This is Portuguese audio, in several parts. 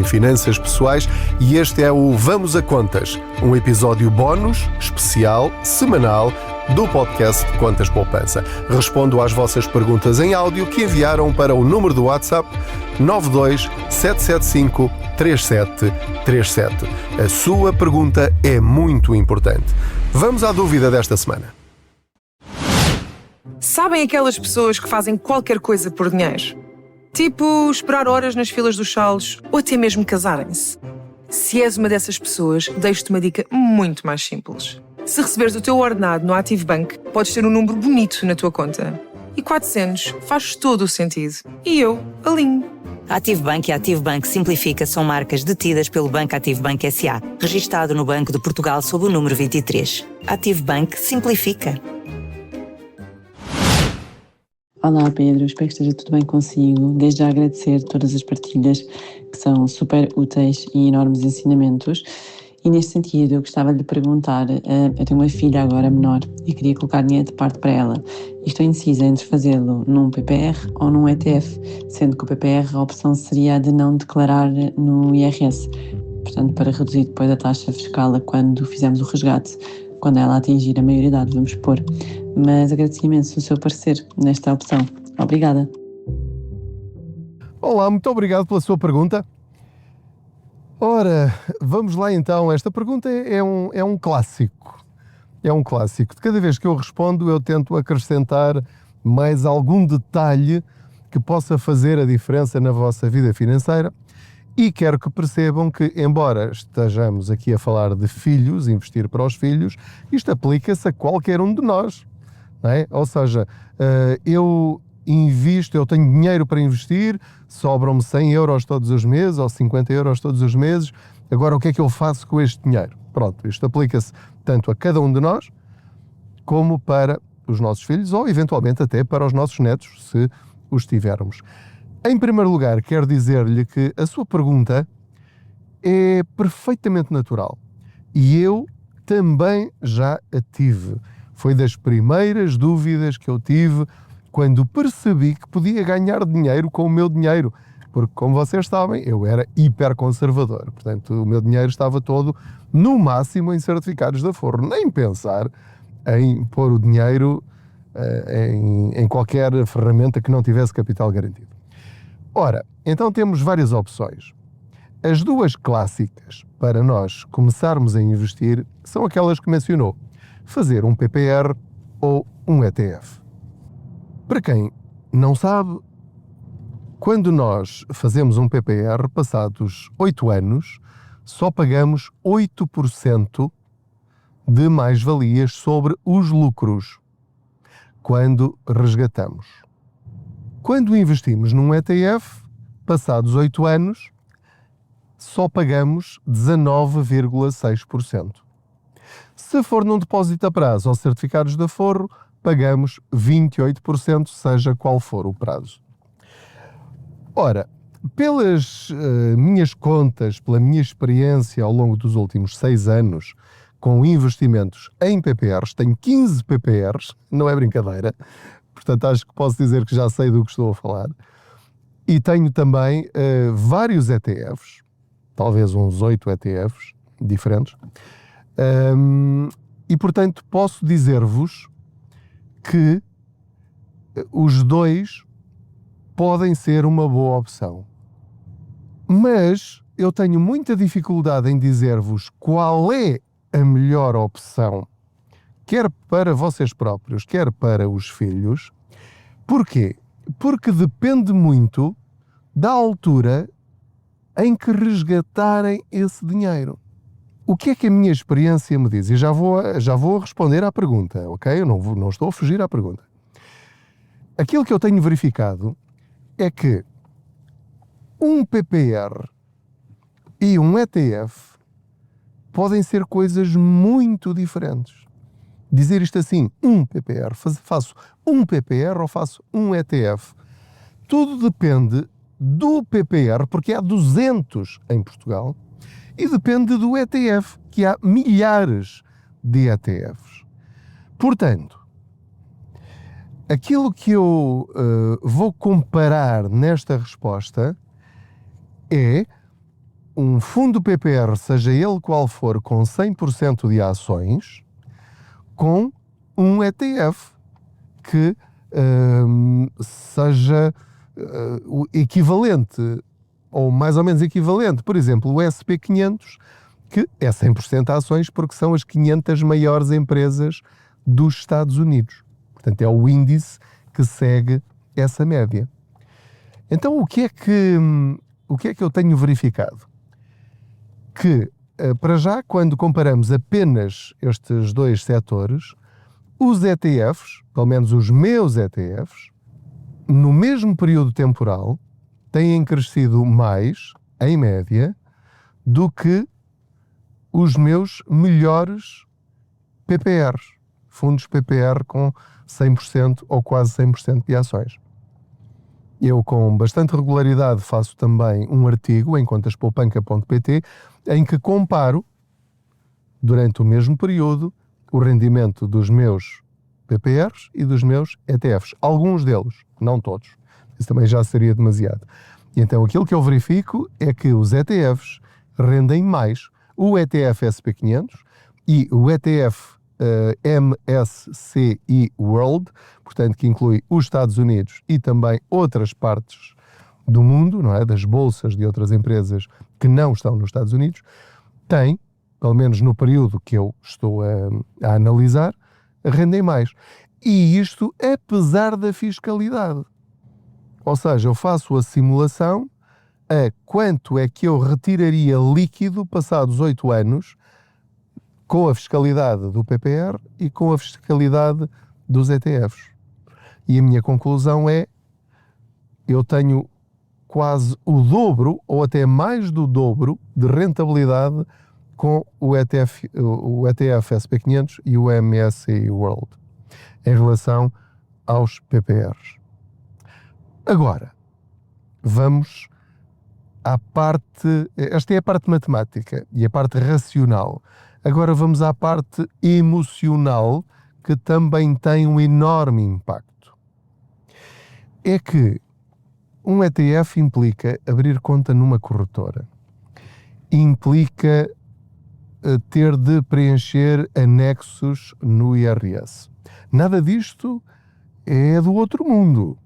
finanças pessoais e este é o Vamos a Contas, um episódio bónus, especial, semanal, do podcast Contas Poupança. Respondo às vossas perguntas em áudio que enviaram para o número do WhatsApp 92 775 3737. A sua pergunta é muito importante. Vamos à dúvida desta semana. Sabem aquelas pessoas que fazem qualquer coisa por dinheiro? Tipo, esperar horas nas filas dos salos ou até mesmo casarem-se. Se és uma dessas pessoas, deixo-te uma dica muito mais simples. Se receberes o teu ordenado no ActiveBank, podes ter um número bonito na tua conta. E 400 faz todo o sentido. E eu alinho. A ActiveBank e a ActiveBank Simplifica são marcas detidas pelo Banco ActiveBank S.A., registado no Banco de Portugal sob o número 23. ActiveBank Simplifica. Olá Pedro, espero que esteja tudo bem consigo. Desde já agradecer todas as partilhas que são super úteis e enormes ensinamentos. E neste sentido eu gostava de lhe perguntar, eu tenho uma filha agora menor e queria colocar dinheiro de parte para ela. E estou indecisa entre fazê-lo num PPR ou num ETF, sendo que o PPR a opção seria a de não declarar no IRS. Portanto, para reduzir depois a taxa fiscal quando fizermos o resgate, quando ela atingir a maioridade, vamos pôr. Mas agradeço imenso o seu parecer nesta opção. Obrigada. Olá, muito obrigado pela sua pergunta. Ora, vamos lá então. Esta pergunta é um clássico. É um clássico. De cada vez que eu respondo, eu tento acrescentar mais algum detalhe que possa fazer a diferença na vossa vida financeira. E quero que percebam que, embora estejamos aqui a falar de filhos, investir para os filhos, isto aplica-se a qualquer um de nós, não é? Ou seja, eu invisto, eu tenho dinheiro para investir, sobram-me 100 euros todos os meses ou 50 euros todos os meses, agora o que é que eu faço com este dinheiro? Pronto, isto aplica-se tanto a cada um de nós, como para os nossos filhos, ou eventualmente até para os nossos netos, se os tivermos. Em primeiro lugar, quero dizer-lhe que a sua pergunta é perfeitamente natural e eu também já a tive. Foi das primeiras dúvidas que eu tive quando percebi que podia ganhar dinheiro com o meu dinheiro, porque, como vocês sabem, eu era hiperconservador, portanto o meu dinheiro estava todo no máximo em certificados de aforro, nem pensar em pôr o dinheiro em qualquer ferramenta que não tivesse capital garantido. Ora, então temos várias opções. As duas clássicas para nós começarmos a investir são aquelas que mencionou: fazer um PPR ou um ETF. Para quem não sabe, quando nós fazemos um PPR, passados 8 anos, só pagamos 8% de mais-valias sobre os lucros quando resgatamos. Quando investimos num ETF, passados 8 anos, só pagamos 19,6%. Se for num depósito a prazo ou certificados de aforro, pagamos 28%, seja qual for o prazo. Ora, pelas minhas contas, pela minha experiência ao longo dos últimos 6 anos com investimentos em PPRs, tenho 15 PPRs, não é brincadeira, portanto acho que posso dizer que já sei do que estou a falar. E tenho também vários ETFs, talvez uns 8 ETFs diferentes. E portanto posso dizer-vos que os dois podem ser uma boa opção. Mas eu tenho muita dificuldade em dizer-vos qual é a melhor opção, quer para vocês próprios, quer para os filhos. Porquê? Porque depende muito da altura em que resgatarem esse dinheiro. O que é que a minha experiência me diz? E já vou responder à pergunta, ok? Eu não estou a fugir à pergunta. Aquilo que eu tenho verificado é que um PPR e um ETF podem ser coisas muito diferentes. Dizer isto assim, um PPR, faço um PPR ou faço um ETF. Tudo depende do PPR, porque há 200 em Portugal, e depende do ETF, que há milhares de ETFs. Portanto, aquilo que eu vou comparar nesta resposta é um fundo PPR, seja ele qual for, com 100% de ações, com um ETF que seja o equivalente, ou mais ou menos equivalente. Por exemplo, o SP500, que é 100% ações porque são as 500 maiores empresas dos Estados Unidos. Portanto, é o índice que segue essa média. Então, o que é que eu tenho verificado? Que, para já, quando comparamos apenas estes dois setores, os ETFs, pelo menos os meus ETFs, no mesmo período temporal, têm crescido mais, em média, do que os meus melhores PPRs, fundos PPR com 100% ou quase 100% de ações. Eu, com bastante regularidade, faço também um artigo em contaspoupanca.pt em que comparo, durante o mesmo período, o rendimento dos meus PPRs e dos meus ETFs. Alguns deles, não todos. Isso também já seria demasiado. E então aquilo que eu verifico é que os ETFs rendem mais. O ETF SP500 e o ETF MSCI World, portanto que inclui os Estados Unidos e também outras partes do mundo, não é? Das bolsas de outras empresas que não estão nos Estados Unidos, tem, pelo menos no período que eu estou a analisar, rendem mais. E isto apesar da fiscalidade. Ou seja, eu faço a simulação a quanto é que eu retiraria líquido passados 8 anos com a fiscalidade do PPR e com a fiscalidade dos ETFs. E a minha conclusão é, eu tenho quase o dobro, ou até mais do dobro, de rentabilidade com o ETF SP500 e o MSCI World, em relação aos PPRs. Agora, vamos à parte, esta é a parte matemática e a parte racional. Agora vamos à parte emocional, que também tem um enorme impacto. É que um ETF implica abrir conta numa corretora, implica ter de preencher anexos no IRS. Nada disto é do outro mundo.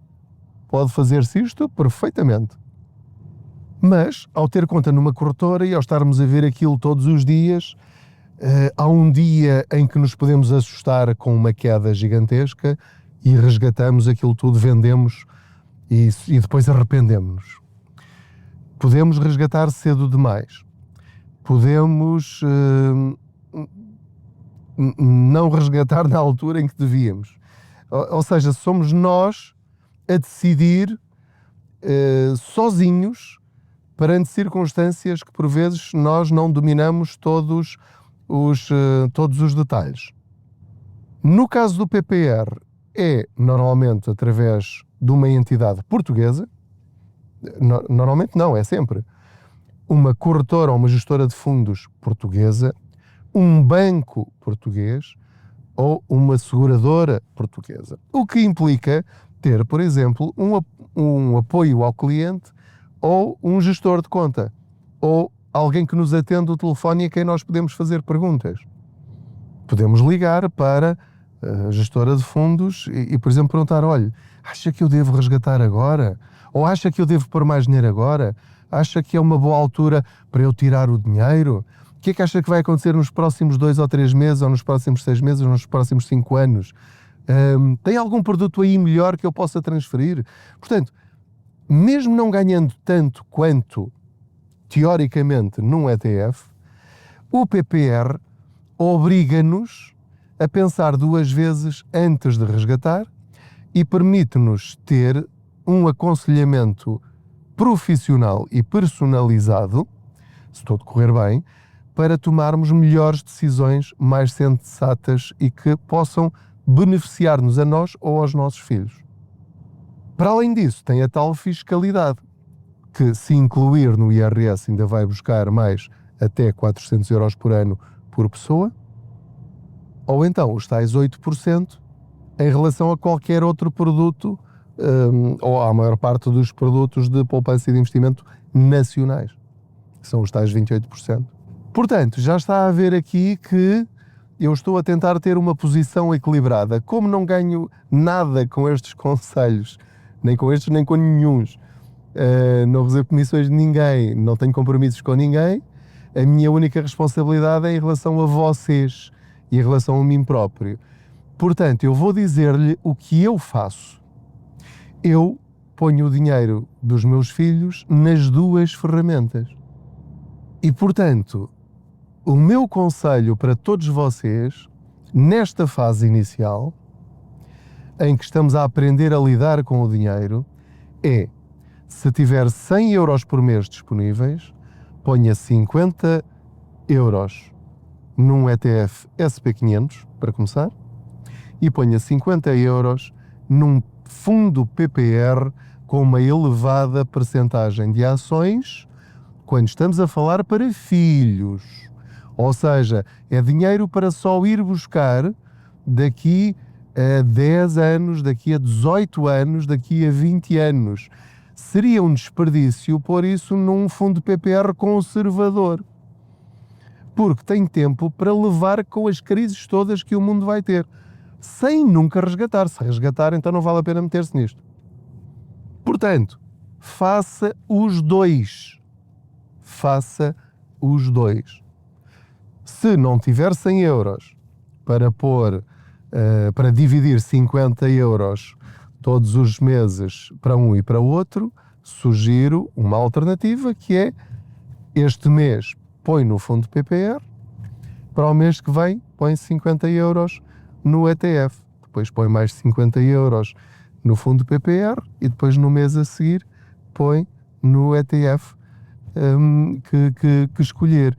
Pode fazer-se isto perfeitamente. Mas, ao ter conta numa corretora e ao estarmos a ver aquilo todos os dias, há um dia em que nos podemos assustar com uma queda gigantesca e resgatamos aquilo tudo, vendemos e depois arrependemos-nos. Podemos resgatar cedo demais. Podemos não resgatar na altura em que devíamos. Ou seja, somos nós a decidir sozinhos perante circunstâncias que por vezes nós não dominamos todos os detalhes. No caso do PPR, é normalmente através de uma entidade portuguesa, normalmente não, é sempre uma corretora ou uma gestora de fundos portuguesa, um banco português ou uma seguradora portuguesa. O que implica ter, por exemplo, um apoio ao cliente ou um gestor de conta, ou alguém que nos atende o telefone e a quem nós podemos fazer perguntas. Podemos ligar para a gestora de fundos e, por exemplo, perguntar, olha, acha que eu devo resgatar agora? Ou acha que eu devo pôr mais dinheiro agora? Acha que é uma boa altura para eu tirar o dinheiro? O que é que acha que vai acontecer nos próximos 2 ou 3 meses, ou nos próximos 6 meses, ou nos próximos 5 anos? Tem algum produto aí melhor que eu possa transferir? Portanto, mesmo não ganhando tanto quanto, teoricamente, num ETF, o PPR obriga-nos a pensar 2 vezes antes de resgatar e permite-nos ter um aconselhamento profissional e personalizado, se tudo correr bem, para tomarmos melhores decisões mais sensatas e que possam beneficiar-nos a nós ou aos nossos filhos. Para além disso, tem a tal fiscalidade, que se incluir no IRS ainda vai buscar mais até 400 euros por ano por pessoa, ou então os tais 8% em relação a qualquer outro produto, ou à maior parte dos produtos de poupança e de investimento nacionais. São os tais 28%. Portanto, já está a ver aqui que eu estou a tentar ter uma posição equilibrada. Como não ganho nada com estes conselhos, nem com estes nem com nenhuns, não recebo comissões de ninguém, não tenho compromissos com ninguém, a minha única responsabilidade é em relação a vocês e em relação a mim próprio. Portanto, eu vou dizer-lhe o que eu faço. Eu ponho o dinheiro dos meus filhos nas duas ferramentas. E, portanto, o meu conselho para todos vocês, nesta fase inicial, em que estamos a aprender a lidar com o dinheiro, é, se tiver 100 euros por mês disponíveis, ponha 50 euros num ETF SP500, para começar, e ponha 50 euros num fundo PPR com uma elevada percentagem de ações, quando estamos a falar para filhos. Ou seja, é dinheiro para só ir buscar daqui a 10 anos, daqui a 18 anos, daqui a 20 anos. Seria um desperdício pôr isso num fundo PPR conservador, porque tem tempo para levar com as crises todas que o mundo vai ter, sem nunca resgatar. Se resgatar, então não vale a pena meter-se nisto. Portanto, faça os dois. Faça os dois. Se não tiver 100 euros para pôr, para dividir 50 euros todos os meses para um e para o outro, sugiro uma alternativa, que é, este mês põe no fundo PPR, para o mês que vem põe 50 euros no ETF, depois põe mais 50 euros no fundo PPR e depois no mês a seguir põe no ETF que escolher.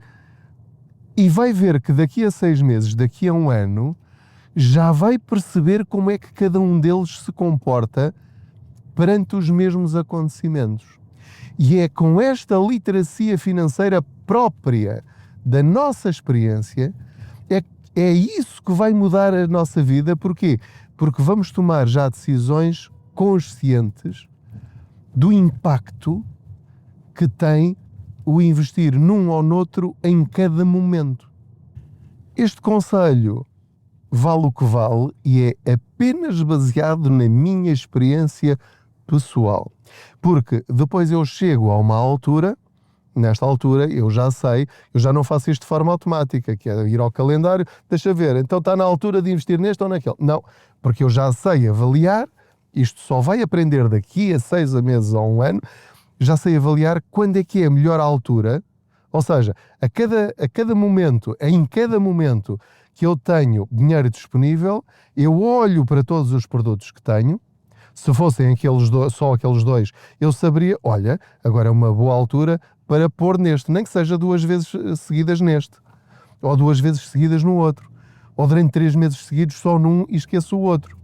E vai ver que daqui a 6 meses, daqui a um ano, já vai perceber como é que cada um deles se comporta perante os mesmos acontecimentos. E é com esta literacia financeira própria da nossa experiência, é isso que vai mudar a nossa vida. Porquê? Porque vamos tomar já decisões conscientes do impacto que tem o investir num ou noutro em cada momento. Este conselho vale o que vale e é apenas baseado na minha experiência pessoal. Porque depois eu chego a uma altura, nesta altura eu já sei, eu já não faço isto de forma automática, que é ir ao calendário, deixa ver, então está na altura de investir neste ou naquele. Não, porque eu já sei avaliar, isto só vai aprender daqui a 6 meses ou um ano, já sei avaliar quando é que é a melhor altura, ou seja, a cada momento, em cada momento que eu tenho dinheiro disponível, eu olho para todos os produtos que tenho. Se fossem só aqueles dois, eu saberia, olha, agora é uma boa altura para pôr neste, nem que seja 2 vezes seguidas neste, ou 2 vezes seguidas no outro, ou durante 3 meses seguidos só num e esqueço o outro.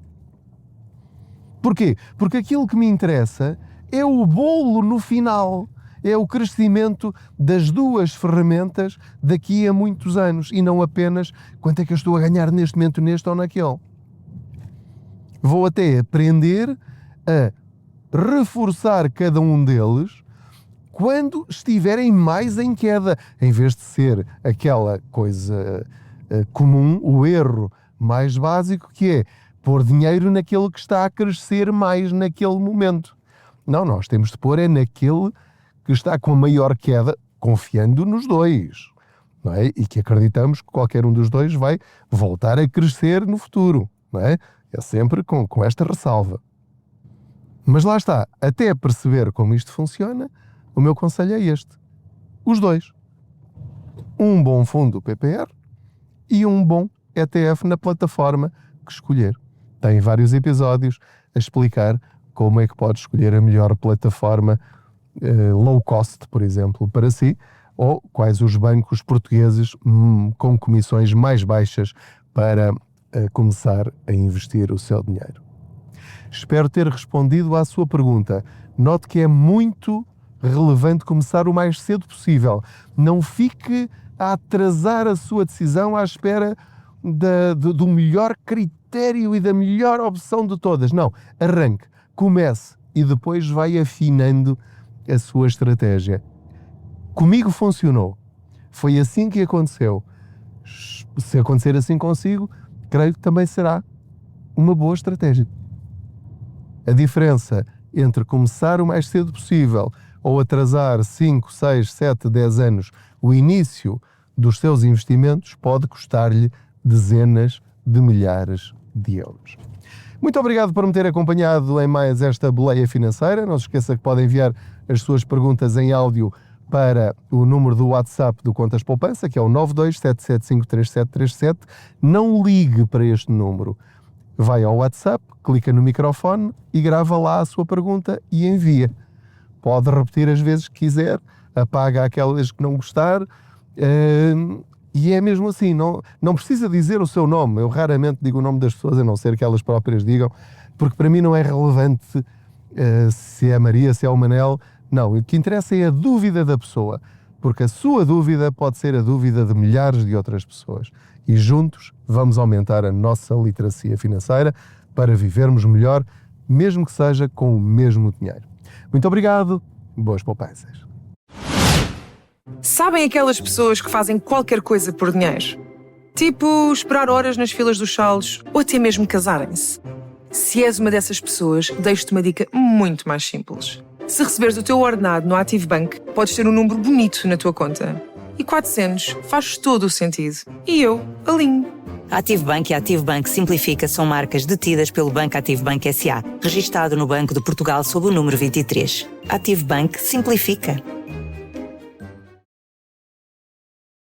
Porquê? Porque aquilo que me interessa é o bolo no final, é o crescimento das duas ferramentas daqui a muitos anos, e não apenas quanto é que eu estou a ganhar neste momento neste ou naquele. Vou até aprender a reforçar cada um deles quando estiverem mais em queda, em vez de ser aquela coisa comum, o erro mais básico, que é pôr dinheiro naquele que está a crescer mais naquele momento. Não, nós temos de pôr naquele que está com a maior queda, confiando nos dois, não é? E que acreditamos que qualquer um dos dois vai voltar a crescer no futuro, não é? É sempre com esta ressalva. Mas lá está, até perceber como isto funciona, o meu conselho é este. Os dois. Um bom fundo PPR e um bom ETF na plataforma que escolher. Tem vários episódios a explicar como é que pode escolher a melhor plataforma low cost, por exemplo, para si, ou quais os bancos portugueses com comissões mais baixas para começar a investir o seu dinheiro. Espero ter respondido à sua pergunta. Note que é muito relevante começar o mais cedo possível. Não fique a atrasar a sua decisão à espera do melhor critério e da melhor opção de todas. Não, arranque, comece e depois vai afinando a sua estratégia. Comigo funcionou. Foi assim que aconteceu. Se acontecer assim consigo, creio que também será uma boa estratégia. A diferença entre começar o mais cedo possível ou atrasar 5, 6, 7, 10 anos o início dos seus investimentos pode custar-lhe dezenas de milhares de euros. Muito obrigado por me ter acompanhado em mais esta boleia financeira. Não se esqueça que pode enviar as suas perguntas em áudio para o número do WhatsApp do Contas Poupança, que é o 927753737. Não ligue para este número. Vai ao WhatsApp, clica no microfone e grava lá a sua pergunta e envia. Pode repetir as vezes que quiser, apaga aquelas que não gostar, e é mesmo assim, não precisa dizer o seu nome. Eu raramente digo o nome das pessoas, a não ser que elas próprias digam, porque para mim não é relevante se é a Maria, se é o Manel. Não, o que interessa é a dúvida da pessoa, porque a sua dúvida pode ser a dúvida de milhares de outras pessoas. E juntos vamos aumentar a nossa literacia financeira para vivermos melhor, mesmo que seja com o mesmo dinheiro. Muito obrigado, boas poupanças. Sabem aquelas pessoas que fazem qualquer coisa por dinheiro? Tipo, esperar horas nas filas dos salos ou até mesmo casarem-se. Se és uma dessas pessoas, deixo-te uma dica muito mais simples. Se receberes o teu ordenado no Active Bank, podes ter um número bonito na tua conta. E 400 faz todo o sentido. E eu alinho. A Active Bank e a Active Bank Simplifica são marcas detidas pelo Banco Active Bank S.A., registado no Banco de Portugal sob o número 23. Active Bank Simplifica.